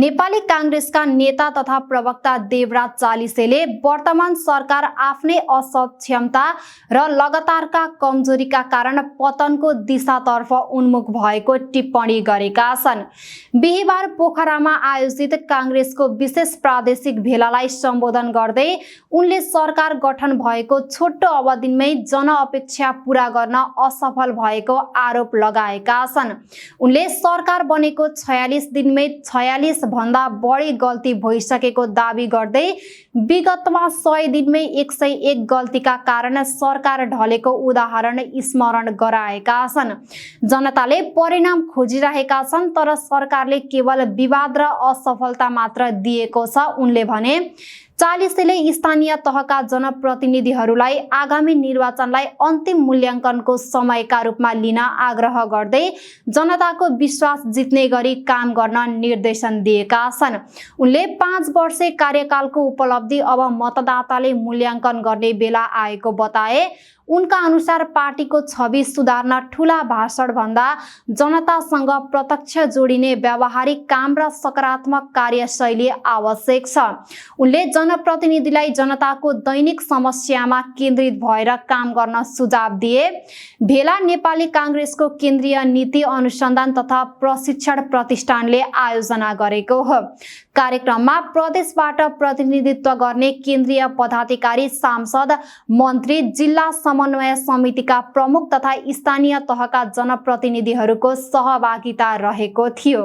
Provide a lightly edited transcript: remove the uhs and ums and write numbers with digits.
नेपाली कांग्रेसका नेता तथा प्रवक्ता देवराज चालिसेले वर्तमान सरकार आफ्नै असक्षमता र लगातारका कमजोरीका कारण पतनको दिशातर्फ उन्मुख भएको टिप्पणी गरेका छन्। बिहीबार पोखरामा आयोजित कांग्रेसको विशेष प्रादेशिक भेलालाई सम्बोधन गर्दै उनले सरकार गठन भएको छोटो अवधिमै जनअपेक्षा पूरा गर्न असफल भएको आरोप लगाएका छन्। उनले सरकार बनेको 46 दिनमै 46 भन्दा बढी गल्ती भइसकेको दाबी गर्दै विगतमा 100 दिनमै 101 गल्तीका कारण सरकार ढलेको उदाहरण स्मरण गराएका छन्। जनताले परिणाम खोजिरहेका छन्, तर सरकारले केवल विवाद र असफलता मात्र दिएको छ। उनले भने चालिसेले स्थानीय तहका जनप्रतिनिधिहरूलाई आगामी निर्वाचनलाई अन्तिम मूल्याङ्कनको समयका रूपमा लिन आग्रह गर्दै जनताको विश्वास जित्ने गरी काम गर्न निर्देशन दिएका छन्। उनले 5 वर्षे कार्यकालको उपलब्धि अब मतदाताले मूल्याङ्कन गर्ने बेला आएको बताए। उनका अनुसार पार्टीको छवि सुधार्न ठूला भाषण भन्दा जनतासँग प्रत्यक्ष जोडिने व्यावहारिक काम र सकारात्मक कार्यशैली आवश्यक छ। उनले जनप्रतिनिधिलाई जनताको दैनिक समस्यामा केन्द्रित भएर काम गर्न सुझाव दिए। भेला नेपाली कांग्रेसको केन्द्रीय नीति अनुसन्धान तथा प्रशिक्षण प्रतिष्ठानले आयोजना गरेको हो। कार्यक्रममा प्रदेशबाट प्रतिनिधित्व गर्ने केन्द्रीय पदाधिकारी, सांसद, मन्त्री, जिल्ला समन्वय समितिका प्रमुख तथा स्थानीय तहका जनप्रतिनिधिहरूको सहभागिता रहेको थियो।